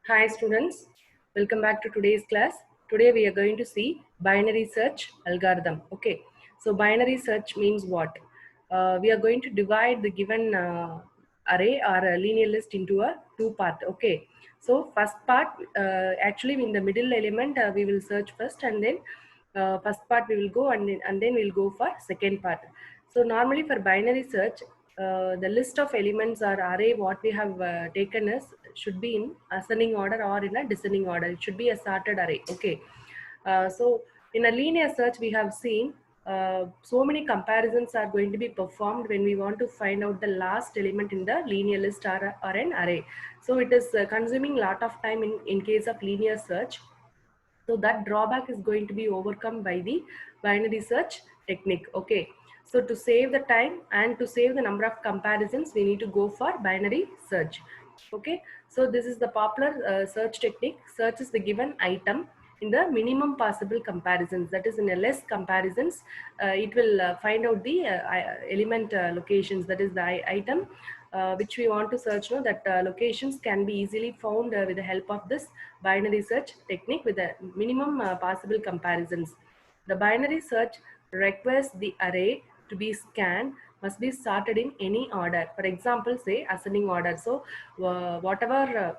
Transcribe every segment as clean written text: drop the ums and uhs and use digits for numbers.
Hi students, welcome back to today's class. Today we are going to see binary search algorithm. Okay, so binary search means what? We are going to divide the given array or a linear list into a two part. Okay, so first part actually in the middle element we will search first, and then first part we will go, and then we'll go for second part. So normally for binary search, the list of elements or array what we have taken is should be in ascending order or in a descending order. It should be a sorted array. Okay. So in a linear search, we have seen so many comparisons are going to be performed when we want to find out the last element in the linear list or an array. So it is consuming lot of time in case of linear search. So that drawback is going to be overcome by the binary search technique. Okay. So to save the time and to save the number of comparisons, we need to go for binary search. Okay. So this is the popular search technique. Search is the given item in the minimum possible comparisons. That is, in a less comparisons, it will find out the element locations. That is the item which we want to search. Know that locations can be easily found with the help of this binary search technique with the minimum possible comparisons. The binary search requires the array to be scanned must be sorted in any order. For example, say ascending order. So whatever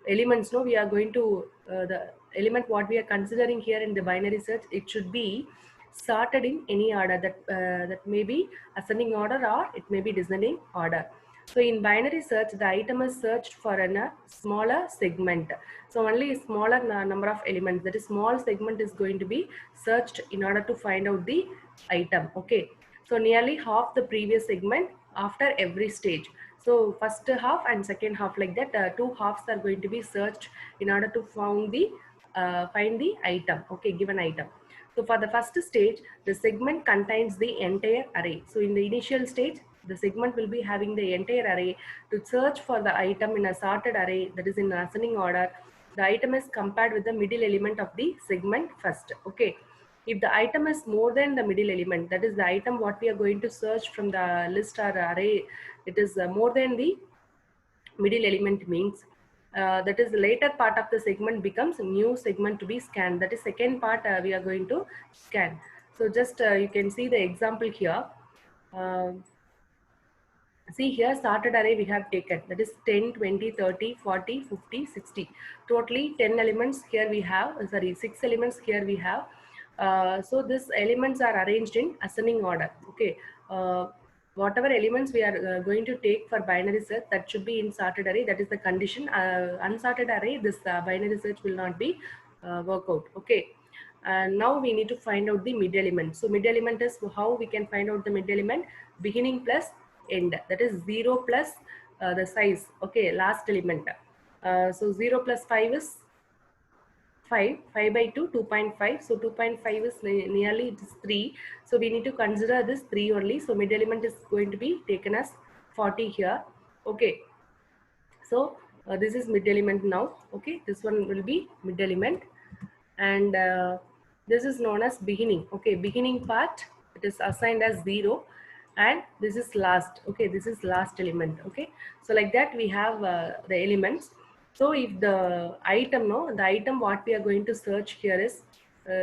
elements, no, we are going to the element what we are considering here in the binary search, it should be sorted in any order, that may be ascending order or it may be descending order. So in binary search, the item is searched for a smaller segment. So only a smaller number of elements, that is small segment, is going to be searched in order to find out the item. Okay. So nearly half the previous segment after every stage. So first half and second half, like that, two halves are going to be searched in order to find the item. Okay, given item. So for the first stage, the segment contains the entire array. So in the initial stage, the segment will be having the entire array. To search for the item in a sorted array, that is in ascending order, the item is compared with the middle element of the segment first. Okay. If the item is more than the middle element, that is the item what we are going to search from the list or array, it is more than the middle element, means that is the later part of the segment becomes a new segment to be scanned. That is second part we are going to scan. So just you can see the example here. Uh, See here, sorted array we have taken, that is 10, 20, 30, 40, 50, 60. Totally 10 elements here we have, sorry, 6 elements here we have. So these elements are arranged in ascending order. Okay. Whatever elements we are going to take for binary search, that should be in sorted array. That is the condition. Unsorted array, this binary search will not be work out. Okay. And now we need to find out the mid element. So mid element is how we can find out the mid element: beginning plus end, that is 0 plus the size. Okay, last element. So 0 plus 5 is 5, 5 by 2, 2.5. So 2.5 is nearly, it is 3. So we need to consider this 3 only. So mid element is going to be taken as 40 here. Okay. So this is mid element now. Okay, this one will be mid element, and this is known as beginning. Okay, beginning part, it is assigned as 0, and this is last. Okay, this is last element. Okay, so like that we have the elements. So if the item, no, the item what we are going to search here is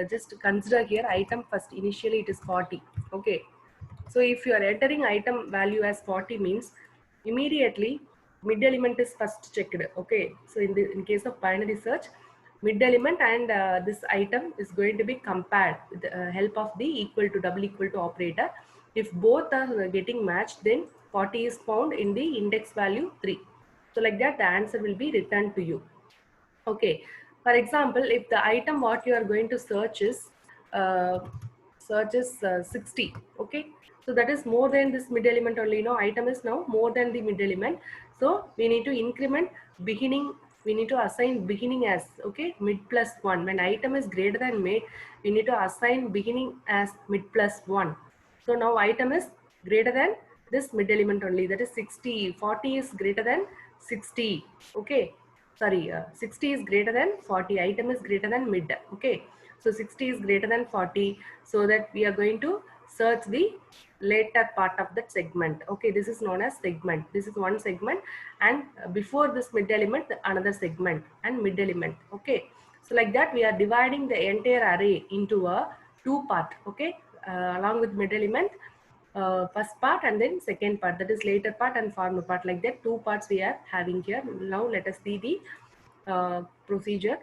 just consider here item first. Initially it is 40. Okay, so if you are entering item value as 40, means immediately mid element is first checked. Okay, so in case of binary search, mid element and this item is going to be compared with the help of the equal to, double equal to operator. If both are getting matched, then 40 is found in the index value 3. So like that, the answer will be returned to you. Okay. For example, if the item what you are going to uh, search is 60. Okay. So that is more than this mid element only. No, item is now more than the mid element. So we need to increment beginning. We need to assign beginning as, okay, mid plus 1. When item is greater than mid, we need to assign beginning as mid plus 1. So now item is greater than this mid element only, that is 60. 40 is greater than 60. Okay. Sorry, 60 is greater than 40. Item is greater than mid. Okay. So 60 is greater than 40. So that we are going to search the later part of that segment. Okay, this is known as segment. This is one segment, and before this mid element another segment and mid element. Okay, so like that we are dividing the entire array into a two part. Okay, along with mid element, first part and then second part, that is later part and former part. Like that two parts we are having here. Now let us see the procedure.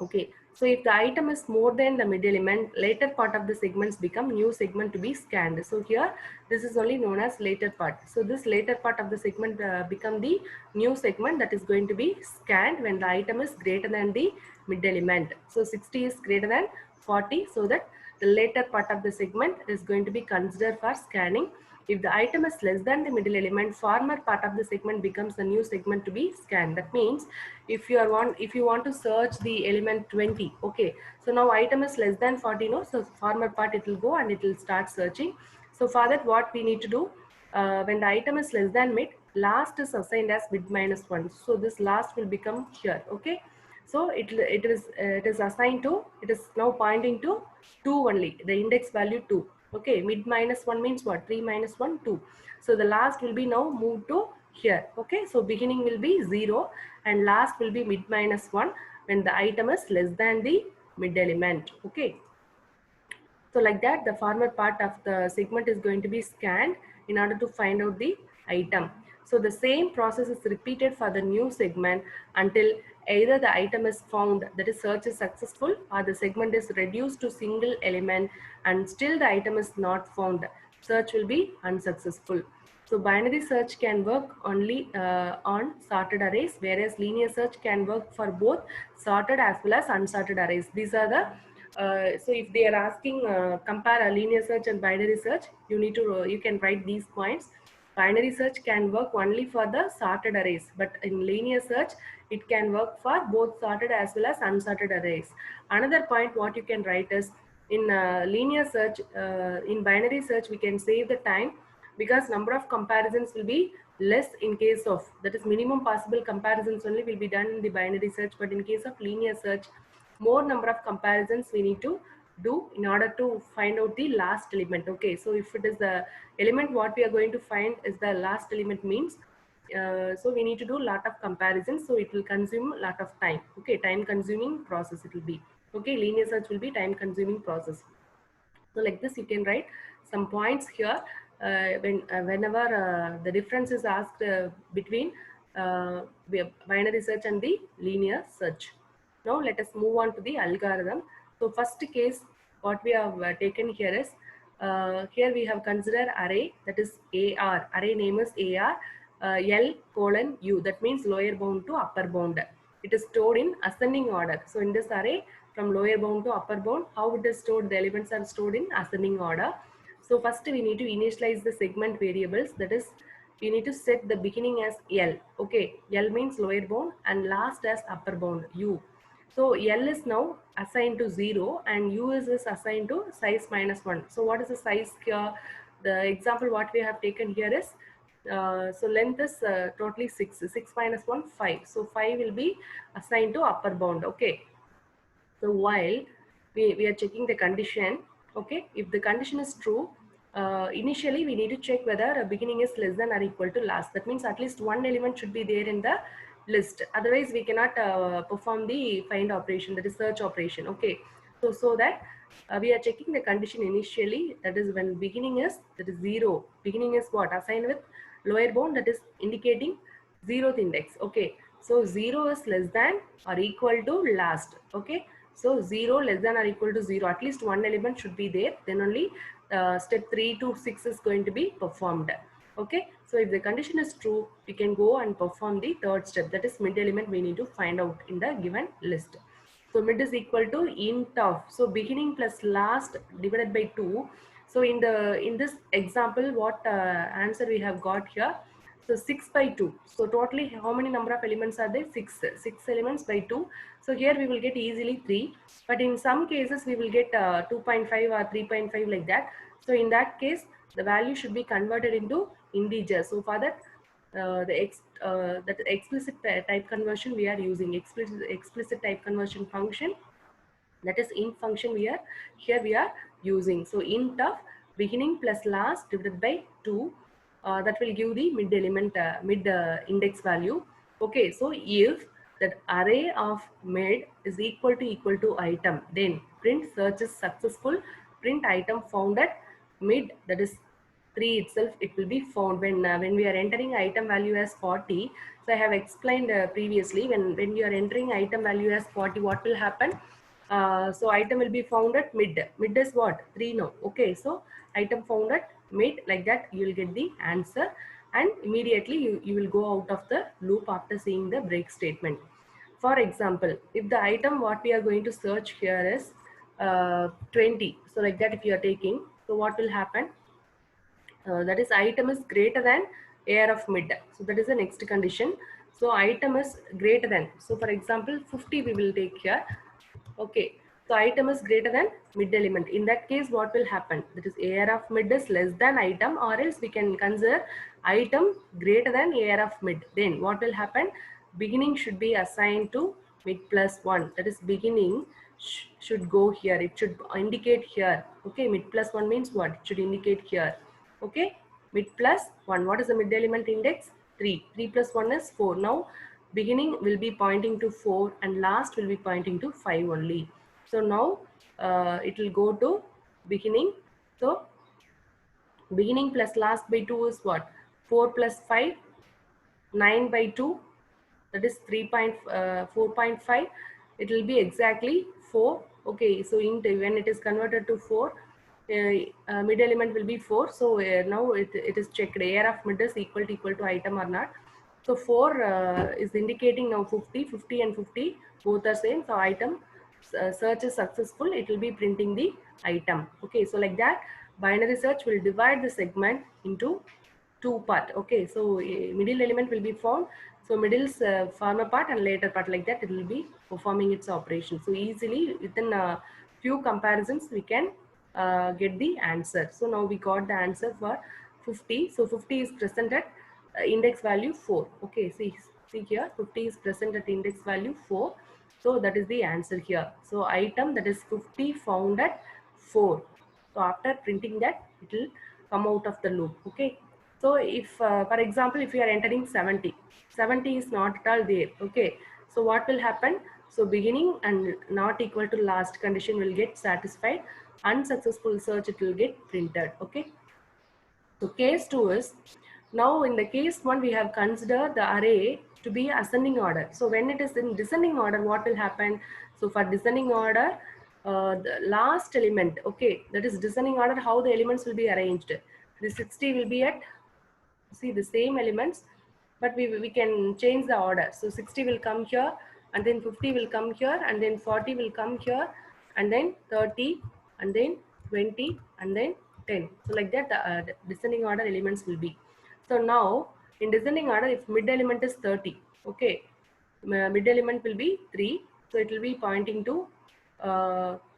Okay, so if the item is more than the mid element, later part of the segments become new segment to be scanned. So here this is only known as later part. So this later part of the segment become the new segment that is going to be scanned when the item is greater than the mid element. So 60 is greater than 40, so that the later part of the segment is going to be considered for scanning. If the item is less than the middle element, former part of the segment becomes the new segment to be scanned. That means if you want to search the element 20, okay, so now item is less than 40, no, so former part it will go and it will start searching. So for that what we need to do, when the item is less than mid, last is assigned as mid minus 1. So this last will become here. Okay, so it is assigned to, it is now pointing to 2 only, the index value 2. Okay, mid minus 1 means what? 3 minus 1, 2. So the last will be now moved to here. Okay, so beginning will be 0 and last will be mid minus 1 when the item is less than the mid element. Okay, so like that the former part of the segment is going to be scanned in order to find out the item. So the same process is repeated for the new segment until either the item is found, that is search is successful, or the segment is reduced to single element and still the item is not found. Search will be unsuccessful. So binary search can work only on sorted arrays, whereas linear search can work for both sorted as well as unsorted arrays. These are the so if they are asking compare a linear search and binary search, you need to you can write these points. Binary search can work only for the sorted arrays, but in linear search it can work for both sorted as well as unsorted arrays. Another point what you can write is, in linear search, in binary search we can save the time because number of comparisons will be less in case of, that is minimum possible comparisons only will be done in the binary search, but in case of linear search more number of comparisons we need to do in order to find out the last element. Okay, so if it is the element what we are going to find is the last element means, so we need to do a lot of comparisons, so it will consume a lot of time. Okay, time consuming process it will be. Okay, linear search will be time consuming process. So like this you can write some points here whenever the difference is asked between uh, binary search and the linear search. Now let us move on to the algorithm. So first case what we have taken here is, here we have considered array, that is AR, array name is AR, L colon U, that means lower bound to upper bound. It is stored in ascending order. So in this array from lower bound to upper bound, how it is stored? The elements are stored in ascending order. So first we need to initialize the segment variables, that is we need to set the beginning as L. Okay, L means lower bound and last as upper bound U. So L is now assigned to 0 and U is assigned to size minus 1. So what is the size here? The example what we have taken here is, so length is totally 6. 6 minus 1, 5. So 5 will be assigned to upper bound. Okay. So while we are checking the condition, okay, if the condition is true, initially we need to check whether a beginning is less than or equal to last. That means at least one element should be there in the list. Otherwise, we cannot perform the find operation, that is search operation. Okay, so that we are checking the condition initially. That is when beginning is, that is 0. Beginning is what? Assigned with lower bound, that is indicating 0th index. Okay, so 0 is less than or equal to last. Okay, so 0 less than or equal to 0, at least one element should be there, then only step 3 to 6 is going to be performed. Okay, so if the condition is true, we can go and perform the third step, that is mid element we need to find out in the given list. So mid is equal to int of, so beginning plus last divided by 2. So in this example what answer we have got here, so 6 by 2. So totally how many number of elements are there? 6. 6 elements by 2. So here we will get easily 3. But in some cases we will get 2.5 or 3.5 like that. So in that case the value should be converted into integer. So for that that explicit type conversion we are using, explicit type conversion function, that is int function we are using. So int of beginning plus last divided by 2. That will give the mid element, mid index value. Okay, so if that array of mid is equal to item, then print search is successful, print item found at mid, that is 3 itself, it will be found when we are entering item value as 40. So I have explained previously, when you are entering item value as 40, what will happen? So item will be found at mid. Mid is what? 3 now. Okay, so item found at mid, like that you will get the answer, and immediately you will go out of the loop after seeing the break statement. For example, if the item what we are going to search here is 20, so like that if you are taking, so what will happen? That is item is greater than AR of mid. So that is the next condition. So item is greater than. So for example, 50 we will take here. Okay. So item is greater than mid element. In that case, what will happen? That is AR of mid is less than item, or else we can consider item greater than AR of mid. Then what will happen? Beginning should be assigned to mid plus 1. That is beginning should go here. It should indicate here. Okay. Mid plus 1 means what? It should indicate here. Okay, mid plus 1. What is the mid element index? 3. 3 plus 1 is 4. Now, beginning will be pointing to 4 and last will be pointing to 5 only. So, now it will go to beginning. So, beginning plus last by 2 is what? 4 plus 5, 9 by 2, that is 4.5. It will be exactly 4. Okay, so when it is converted to 4, mid element will be 4. So now it is checked AR of mid is equal to item or not. So 4 is indicating now 50 and 50 both are same. So item search is successful, it will be printing the item. Okay, so like that binary search will divide the segment into two part. Okay, so middle element will be found. So middle's former part and later part, like that it will be performing its operation. So easily within a few comparisons we can get the answer. So now we got the answer for 50. So 50 is present at index value 4. Okay, see here 50 is present at index value 4. So that is the answer here. So item, that is 50, found at 4. So after printing that, it will come out of the loop. Okay. So if, for example, if you are entering 70, 70 is not at all there. Okay. So what will happen? So beginning and not equal to last condition will get satisfied. Unsuccessful search, it will get printed. Okay. So case 2 is, now in the case 1 we have considered the array to be ascending order. So when it is in descending order, what will happen? So for descending order, the last element, okay, that is descending order, how the elements will be arranged. The 60 will be at, see, the same elements, but we can change the order. So 60 will come here, and then 50 will come here, and then 40 will come here, and then 30, and then 20, and then 10. So like that the descending order elements will be. So now in descending order, if mid element is 30, okay, mid element will be 3, so it will be pointing to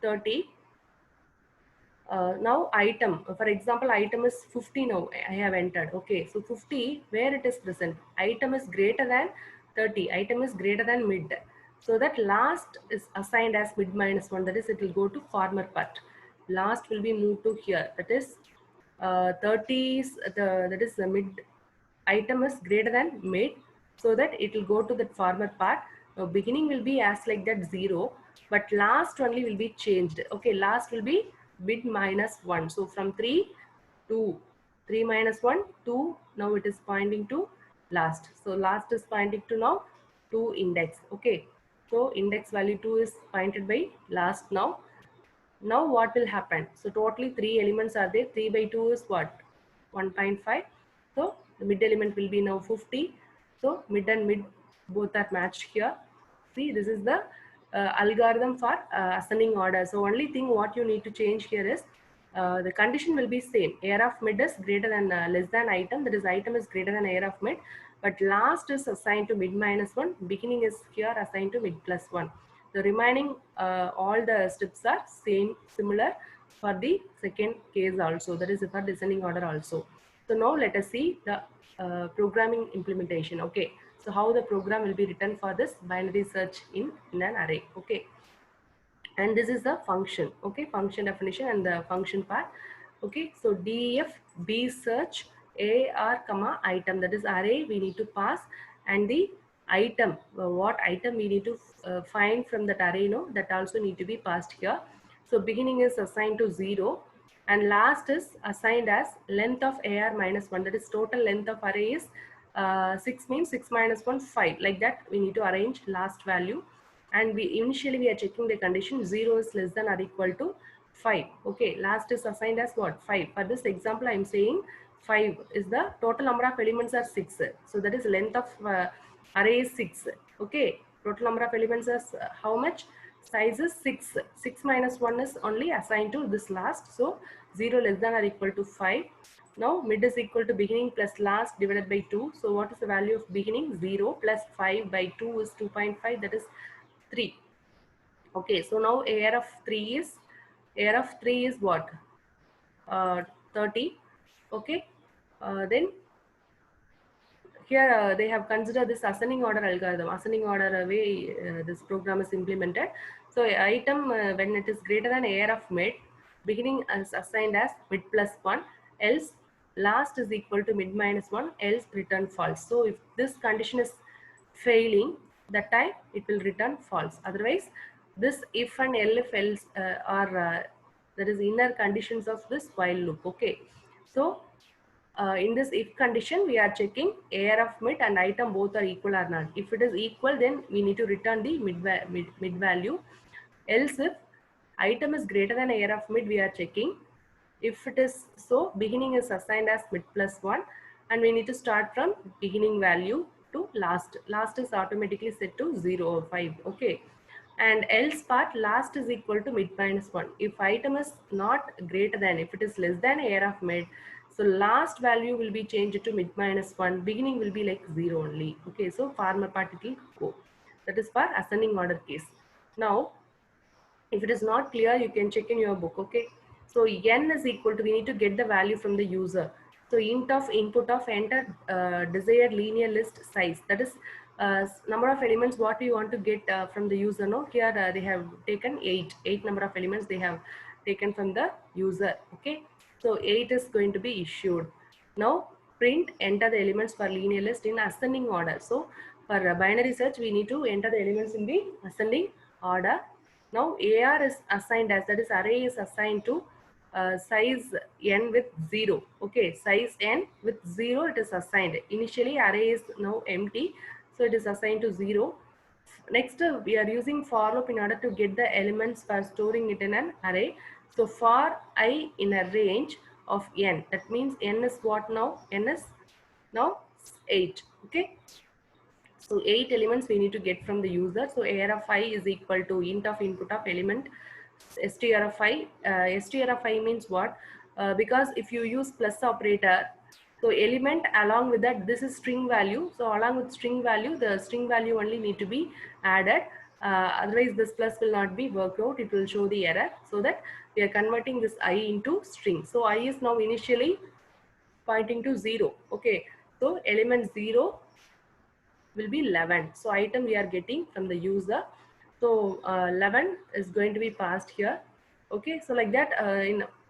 30. Now item, for example, item is 50. Now I have entered. Okay, so 50, where it is present, item is greater than 30, item is greater than mid, so that last is assigned as mid minus 1, that is it will go to former part. Last will be moved to here, that is 30 is that is the mid, item is greater than mid, so that it will go to the former part. Now beginning will be as like that 0, but last only will be changed. Okay, last will be mid minus 1. So from 3 to 3 minus 1, 2, now it is pointing to last. So last is pointing to now 2 index. Okay, so index value 2 is pointed by last now. Now what will happen? So totally 3 elements are there. 3 by 2 is what? 1.5. So the mid element will be now 50. So mid and mid both are matched here. See, this is the algorithm for ascending order. So only thing what you need to change here is the condition will be same. AR of mid is greater than less than item. That is item is greater than AR of mid. But last is assigned to mid minus 1. Beginning is here assigned to mid plus 1. The remaining all the steps are similar for the second case also, that is for descending order also. So now let us see the programming implementation. Okay, so how the program will be written for this binary search in an array. Okay, and this is the function. Okay, function definition and the function part. Okay, so def b search AR comma item, that is array we need to pass, and the item, what item we need to find from that array, no, that also need to be passed here. So beginning is assigned to 0 and last is assigned as length of AR minus 1, that is total length of array is 6 means 6 minus 1 5, like that we need to arrange last value. And we initially we are checking the condition 0 is less than or equal to 5. Okay, last is assigned as what? 5. For this example I am saying 5 is the total number of elements are 6, so that is length of array is 6. Okay, total number of elements is how much? Size is 6. 6 minus 1 is only assigned to this last, so 0 less than or equal to 5. Now mid is equal to beginning plus last divided by 2. So what is the value of beginning? 0 plus 5 by 2 is 2.5, that is 3. Okay, so now AR of 3 is what? 30. Okay, then here they have considered this ascending order algorithm, ascending order way this program is implemented. So item when it is greater than AR of mid, beginning is assigned as mid plus 1, else last is equal to mid minus 1, else return false. So if this condition is failing, that time it will return false. Otherwise, this if and else are that is inner conditions of this while loop. Okay, so in this if condition, we are checking AR of mid and item both are equal or not. If it is equal, then we need to return the mid value. Else, if item is greater than AR of mid, we are checking. If it is so, beginning is assigned as mid plus 1 and we need to start from beginning value to last. Last is automatically set to 0 or 5. Okay. And else part, last is equal to mid minus 1. If item is not greater than, if it is less than AR of mid, so last value will be changed to mid minus 1. Beginning will be like 0 only. Okay, so farmer part it will go. That is for ascending order case. Now, if it is not clear, you can check in your book. Okay, so n is equal to, we need to get the value from the user. So int of input of enter desired linear list size, that is number of elements what we want to get from the user. No, here they have taken 8 number of elements they have taken from the user. Okay, so 8 is going to be issued. Now print enter the elements for linear list in ascending order. So for binary search we need to enter the elements in the ascending order. Now AR is assigned as, that is array is assigned to size n with 0. Okay, size n with 0 it is assigned. Initially array is now empty, so it is assigned to 0. Next we are using for loop in order to get the elements for storing it in an array. So for I in a range of n, that means n is what now? N is now 8. Okay, so 8 elements we need to get from the user. So AR of I is equal to int of input of element str of I. Str of I means what? Because if you use plus operator, so element along with that, this is string value. So along with string value, the string value only need to be added. Otherwise this plus will not be worked out. It will show the error. So that we are converting this I into string. So I is now initially pointing to 0. Okay. So element 0 will be 11. So item we are getting from the user. So 11 is going to be passed here. Okay, so like that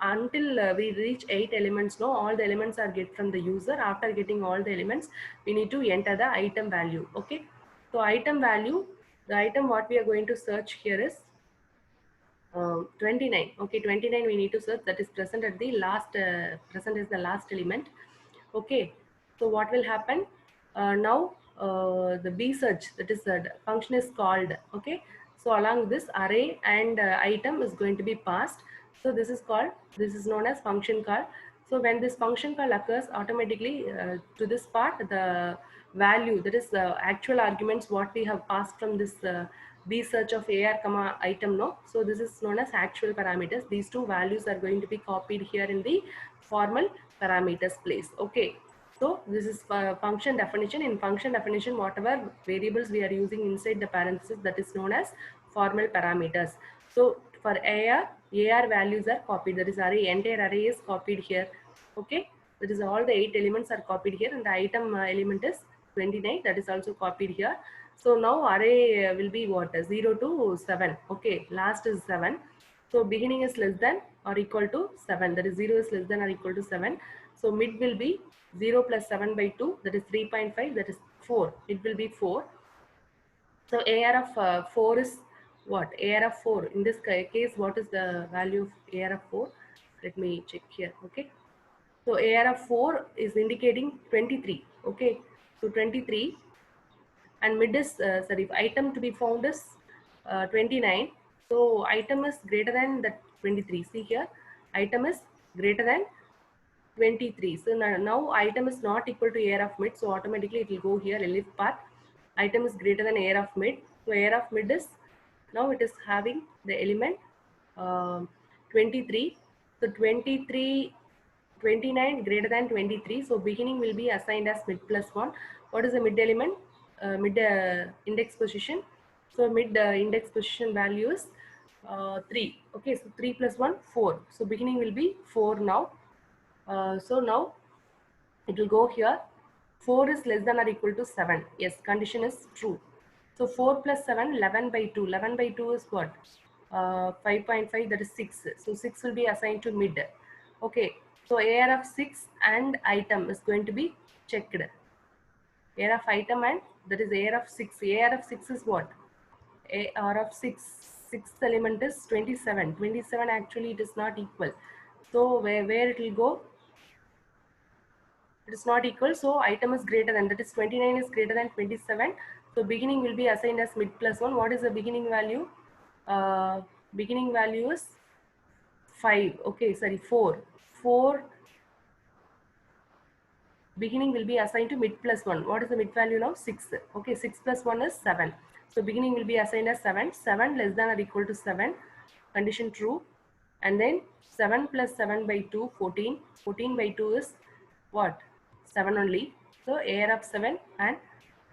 until we reach 8 elements, no, all the elements are get from the user. After getting all the elements, we need to enter the item value. Okay, so item value, the item what we are going to search here is 29. Okay, 29 we need to search, that is present at the last, present is the last element. Okay, so what will happen now? The b search, that is the function is called. Okay, so along this array and item is going to be passed. So this is called, this is known as function call. So when this function call occurs, automatically to this part, the value, that is the actual arguments what we have passed from this b search of AR comma item, no. So this is known as actual parameters. These two values are going to be copied here in the formal parameters place. Okay, so this is function definition. In function definition, whatever variables we are using inside the parenthesis, that is known as formal parameters. So for AR values are copied, that is array, entire array is copied here. Okay, that is all the 8 elements are copied here, and the item element is 29, that is also copied here. So now array will be what? 0 to 7. Okay, last is 7. So beginning is less than or equal to 7, that is 0 is less than or equal to 7. So mid will be 0 plus 7 by 2, that is 3.5, that is 4. It will be 4. So AR of 4 is what? AR of 4. In this case, what is the value of AR of 4? Let me check here. Okay. So AR of 4 is indicating 23. Okay. So 23, and mid is, sorry, item to be found is 29. So item is greater than the 23. See here, item is greater than 23. So now item is not equal to AR of mid. So automatically it will go here, elif path. Item is greater than AR of mid. So AR of mid is, now it is having the element 23. So 23, 29 greater than 23. So beginning will be assigned as mid plus 1. What is the mid element? Mid index position. So mid index position value is 3. Okay, so 3 plus 1, 4. So beginning will be 4 now. So now it will go here. 4 is less than or equal to 7. Yes, condition is true. So 4 plus 7, 11 by 2. 11 by 2 is what? 5.5, that is 6. So 6 will be assigned to mid. Okay, so AR of 6 and item is going to be checked. AR of item and that is AR of 6. AR of 6 is what? AR of 6. Sixth element is 27. 27 actually it is not equal. So where it will go? It is not equal, so item is greater than, that is 29 is greater than 27. So beginning will be assigned as mid plus 1. What is the beginning value? Beginning value is 5. Okay, sorry, 4. 4 beginning will be assigned to mid plus 1. What is the mid value now? 6. Okay, 6 plus 1 is 7. So beginning will be assigned as 7. 7 less than or equal to 7. Condition true. And then 7 plus 7 by 2, 14. 14 by 2 is what? 7 only. So AR of 7 and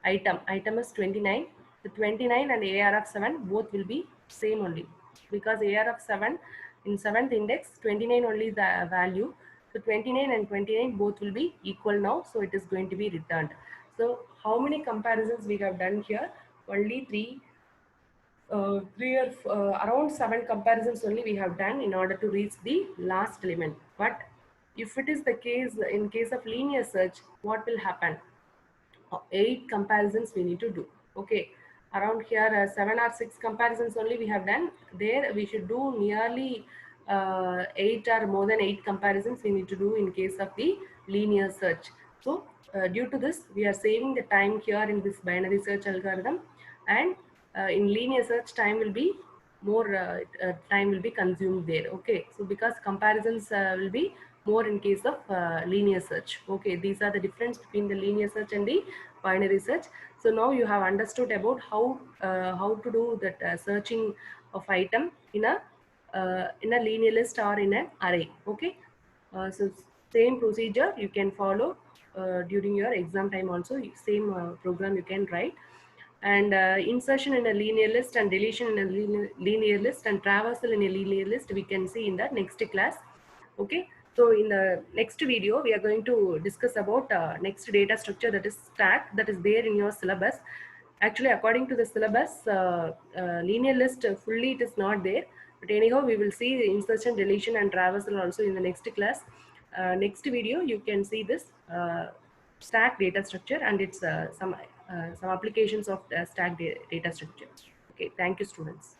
item is 29. The 29 and AR of 7 both will be same only, because AR of 7 in 7th index, 29 only is the value. So 29 and 29 both will be equal now. So it is going to be returned. So how many comparisons we have done here? Only three or around 7 comparisons only we have done in order to reach the last element. But if it is the case, in case of linear search, what will happen? 8 comparisons we need to do. Okay, around here 7 or 6 comparisons only we have done. There we should do nearly 8 or more than 8 comparisons we need to do in case of the linear search. So due to this, we are saving the time here in this binary search algorithm, and in linear search time will be more, time will be consumed there. Okay, so because comparisons will be more in case of linear search. Okay, these are the difference between the linear search and the binary search. So now you have understood about how to do that searching of item in a linear list or in an array. Okay, so same procedure you can follow during your exam time also. Same program you can write. And insertion in a linear list and deletion in a linear list and traversal in a linear list we can see in the next class. Okay, so in the next video we are going to discuss about next data structure, that is stack, that is there in your syllabus. Actually, according to the syllabus, linear list fully it is not there, but anyhow we will see the insertion, deletion and traversal also in the next class. Next video you can see this stack data structure and its some applications of stack data structure. Okay, thank you students.